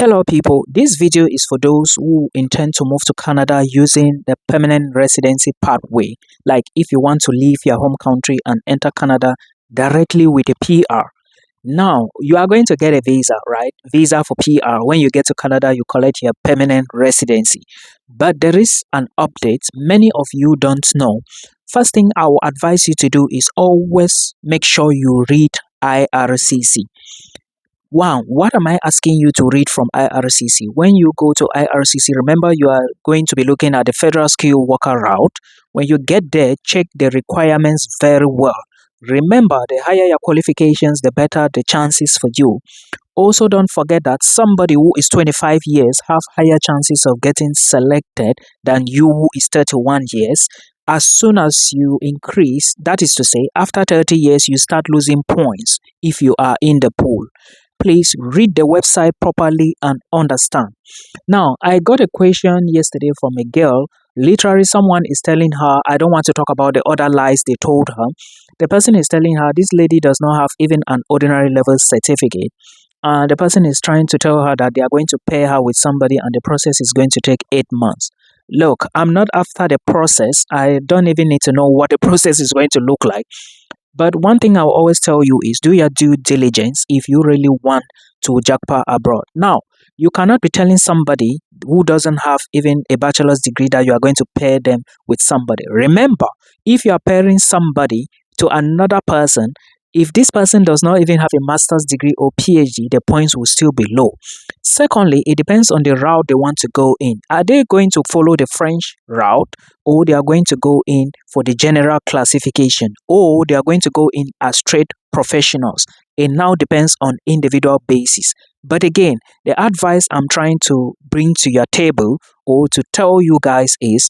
Hello people, this video is for those who intend to move to Canada using the permanent residency pathway. Like if you want to leave your home country and enter Canada directly with a PR. Now, you are going to get a visa, right? Visa for PR. When you get to Canada, you collect your permanent residency. But there is an update many of you don't know. First thing I will advise you to do is always make sure you read IRCC. Wow, what am I asking you to read from IRCC? When you go to IRCC, remember you are going to be looking at the federal skilled worker route. When you get there, check the requirements very well. Remember, the higher your qualifications, the better the chances for you. Also, don't forget that somebody who is 25 years have higher chances of getting selected than you who is 31 years. As soon as you increase, that is to say, after 30 years, you start losing points if you are in the pool. Please read the website properly and understand. Now, I got a question yesterday from a girl. Literally, someone is telling her, I don't want to talk about the other lies they told her. The person is telling her this lady does not have even an ordinary level certificate. The person is trying to tell her that they are going to pair her with somebody and the process is going to take 8 months. Look, I'm not after the process. I don't even need to know what the process is going to look like. But one thing I'll always tell you is do your due diligence if you really want to jackpot abroad. Now, you cannot be telling somebody who doesn't have even a bachelor's degree that you are going to pair them with somebody. Remember, if you are pairing somebody to another person, if this person does not even have a master's degree or PhD, the points will still be low. Secondly, it depends on the route they want to go in. Are they going to follow the French route, or they are going to go in for the general classification, or they are going to go in as straight professionals? It now depends on individual basis. But again, the advice I'm trying to bring to your table or to tell you guys is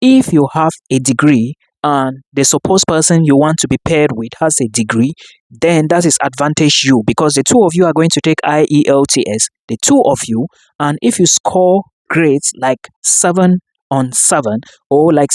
if you have a degree and the supposed person you want to be paired with has a degree, then that is advantage you because the two of you are going to take IELTS, the two of you, and if you score grades like 7 on 7, or like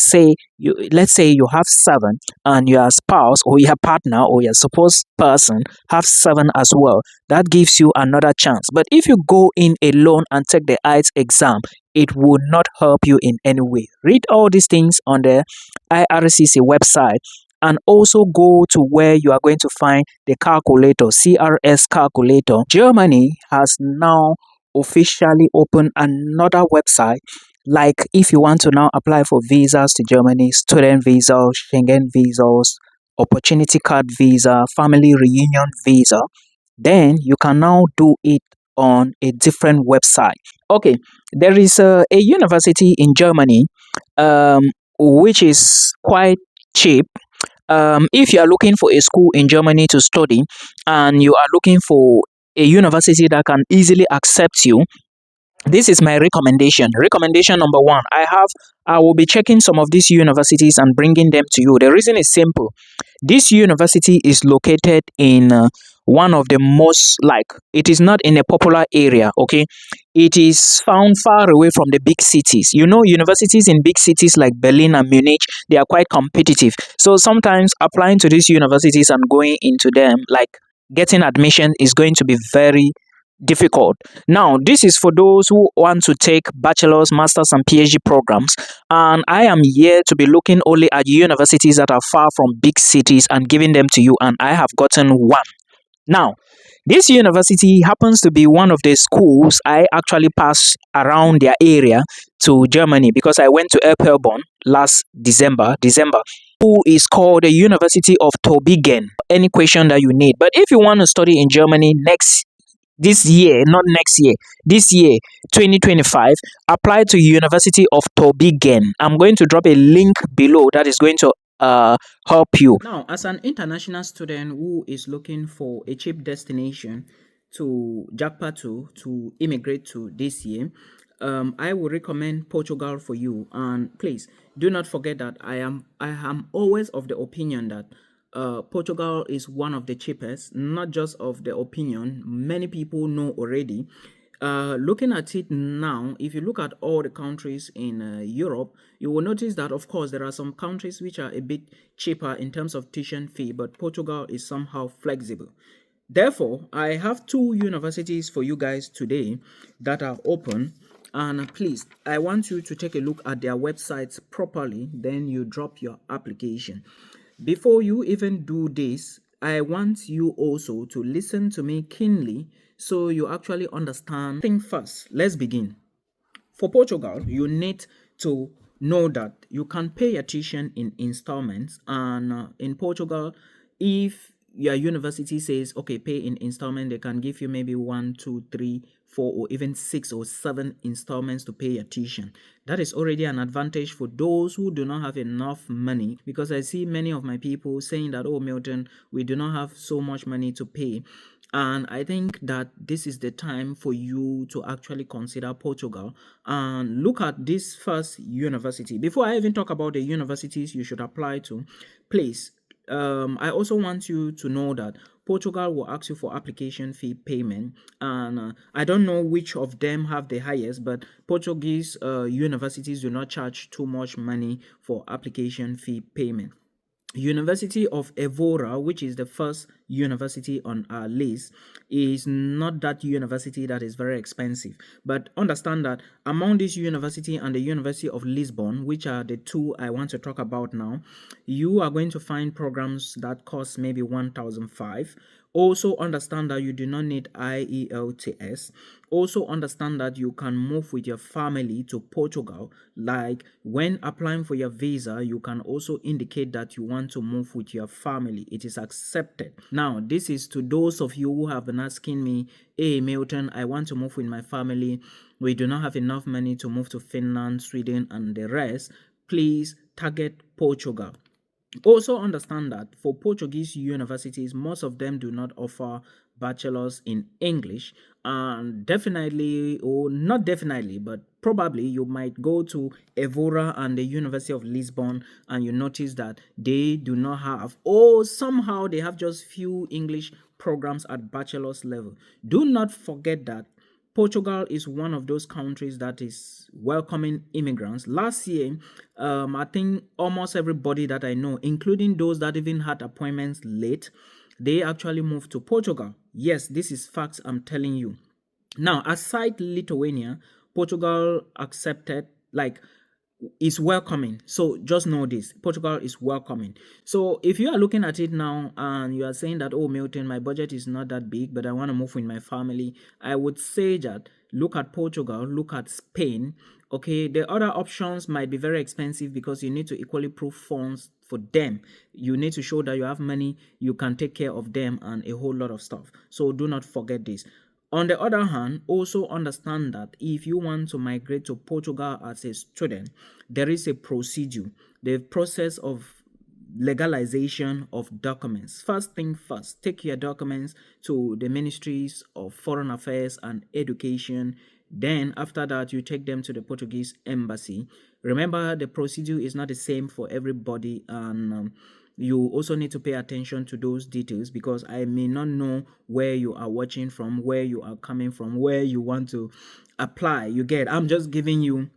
let's say you have 7 and your spouse or your partner or your supposed person have 7 as well, that gives you another chance. But if you go in alone and take the IELTS exam, it will not help you in any way. Read all these things on the IRCC website and also go to where you are going to find the calculator, CRS calculator. Germany has now officially opened another website. Like if you want to now apply for visas to Germany, student visas, Schengen visas, opportunity card visa, family reunion visa, then you can now do it on a different website. Okay, there is a university in Germany which is quite cheap. If you are looking for a school in Germany to study and you are looking for a university that can easily accept you, this is my recommendation. Recommendation number 1, I will be checking some of these universities and bringing them to you. The reason is simple. This university is located in one of the most, it is not in a popular area, okay? It is found far away from the big cities. You know, universities in big cities like Berlin and Munich, they are quite competitive. So sometimes applying to these universities and going into them, like getting admission is going to be very difficult. Now, this is for those who want to take bachelor's, master's, and PhD programs. And I am here to be looking only at universities that are far from big cities and giving them to you. And I have gotten one. Now, this university happens to be one of the schools I actually passed around their area to Germany because I went to Erpelborn last December, who is called the University of Tübingen. Any question that you need. But if you want to study in Germany this year, 2025, apply to University of Tübingen. I'm going to drop a link below that is going to help you. Now, as an international student who is looking for a cheap destination to jackpot to immigrate to this year, I will recommend Portugal for you. And please do not forget that I am always of the opinion that Portugal is one of the cheapest, not just of the opinion. Many people know already. Looking at it now, if you look at all the countries in Europe, you will notice that, of course, there are some countries which are a bit cheaper in terms of tuition fee, but Portugal is somehow flexible. Therefore, I have two universities for you guys today that are open. And please, I want you to take a look at their websites properly. Then you drop your application. Before you even do this, I want you also to listen to me keenly so you actually understand. Think first. Let's begin. For Portugal, you need to know that you can pay your tuition in installments. And in Portugal, if your university says, okay, pay in installment, they can give you maybe one, two, three, four, or even six or seven installments to pay your tuition. That is already an advantage for those who do not have enough money, because I see many of my people saying that, oh, Milton, we do not have so much money to pay. And I think that this is the time for you to actually consider Portugal and look at this first university. Before I even talk about the universities you should apply to, please, I also want you to know that Portugal will ask you for application fee payment, and I don't know which of them have the highest, but Portuguese universities do not charge too much money for application fee payment. University of Evora, which is the first university on our list, is not that university that is very expensive. But understand that among this university and the University of Lisbon, which are the two I want to talk about now, you are going to find programs that cost maybe 1,005. Also understand that you do not need IELTS. Also understand that you can move with your family to Portugal. Like when applying for your visa, you can also indicate that you want to move with your family. It is accepted. Now, this is to those of you who have been asking me, hey Milton, I want to move with my family. We do not have enough money to move to Finland, Sweden, and the rest. Please target Portugal. Also understand that for Portuguese universities, most of them do not offer bachelors in English, and definitely, or not definitely, but probably you might go to Evora and the University of Lisbon and you notice that they do not have, or somehow they have just few English programs at bachelor's level. Do not forget that Portugal is one of those countries that is welcoming immigrants. Last year, I think almost everybody that I know, including those that even had appointments late, they actually moved to Portugal. Yes, this is facts I'm telling you. Now, aside Lithuania, Portugal accepted, like, is welcoming. So just know this, Portugal is welcoming. So if you are looking at it now and you are saying that, oh Milton, my budget is not that big, but I want to move with my family, I would say that look at Portugal, look at Spain. Okay, the other options might be very expensive because you need to equally prove funds for them. You need to show that you have money, you can take care of them, and a whole lot of stuff. So do not forget this. On the other hand, also understand that if you want to migrate to Portugal as a student, there is a procedure, the process of legalization of documents. First thing first, take your documents to the ministries of foreign affairs and education. Then after that, you take them to the Portuguese embassy. Remember, the procedure is not the same for everybody, and you also need to pay attention to those details, because I may not know where you are watching from, where you are coming from, where you want to apply. You get, I'm just giving you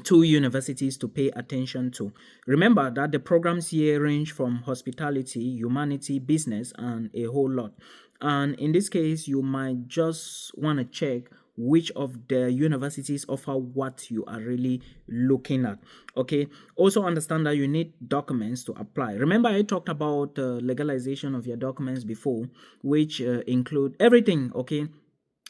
two universities to pay attention to. Remember that the programs here range from hospitality, humanity, business, and a whole lot. And in this case, you might just want to check which of the universities offer what you are really looking at. Okay, also understand that you need documents to apply. Remember, I talked about legalization of your documents before, which include everything. Okay,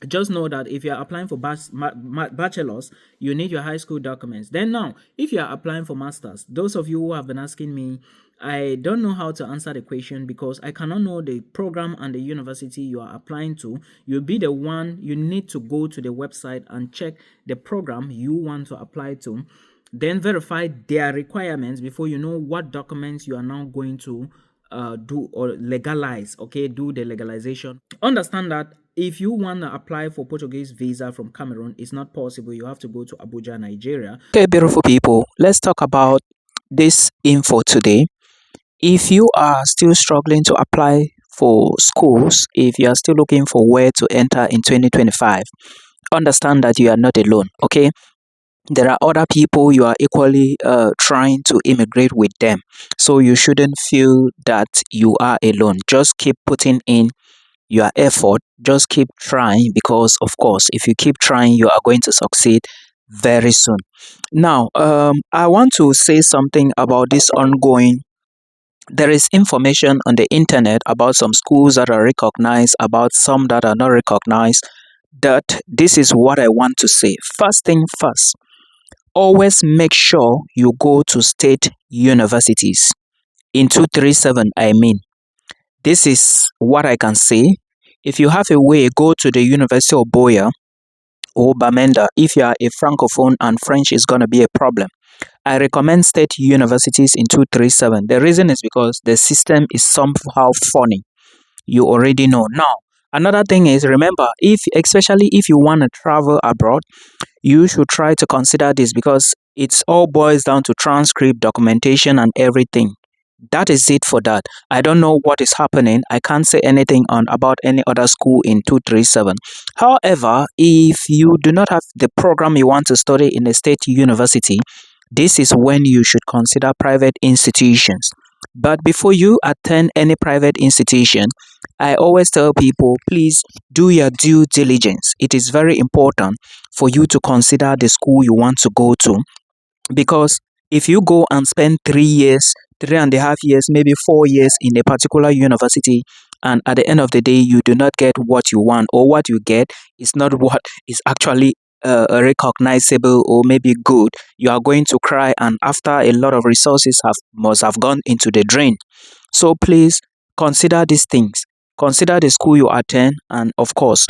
just know that if you're applying for bachelor's, you need your high school documents. Then now, if you're applying for master's, those of you who have been asking me, I don't know how to answer the question because I cannot know the program and the university you are applying to. You'll be the one, you need to go to the website and check the program you want to apply to, then verify their requirements before you know what documents you are now going to do or legalize. Okay, do the legalization. Understand that if you want to apply for Portuguese visa from Cameroon, it's not possible. You have to go to Abuja, Nigeria. Okay, beautiful people, let's talk about this info today. If you are still struggling to apply for schools, if you are still looking for where to enter in 2025, understand that you are not alone. Okay, there are other people you are equally trying to immigrate with them, so you shouldn't feel that you are alone. Just keep putting in your effort. Just keep trying, because of course if you keep trying you are going to succeed very soon. Now, I want to say something about this ongoing. There is information on the internet about some schools that are recognized, about some that are not recognized. That this is what I want to say. First thing first, always make sure you go to state universities. In 237, I mean. This is what I can say. If you have a way, go to the University of Boya or Bamenda. If you are a francophone and French is going to be a problem, I recommend state universities in 237. The reason is because the system is somehow funny. You already know. Now, another thing is, remember, if especially if you want to travel abroad, you should try to consider this, because it's all boils down to transcript, documentation, and everything. That is it for that. I don't know what is happening. I can't say anything on about any other school in 237. However, if you do not have the program you want to study in a state university, this is when you should consider private institutions. But before you attend any private institution, I always tell people, please do your due diligence. It is very important for you to consider the school you want to go to, because if you go and spend 3 years, 3.5 years, maybe 4 years in a particular university, and at the end of the day you do not get what you want, or what you get is not what is actually recognizable or maybe good, you are going to cry, and after a lot of resources have must have gone into the drain. So please consider these things. Consider the school you attend, and of course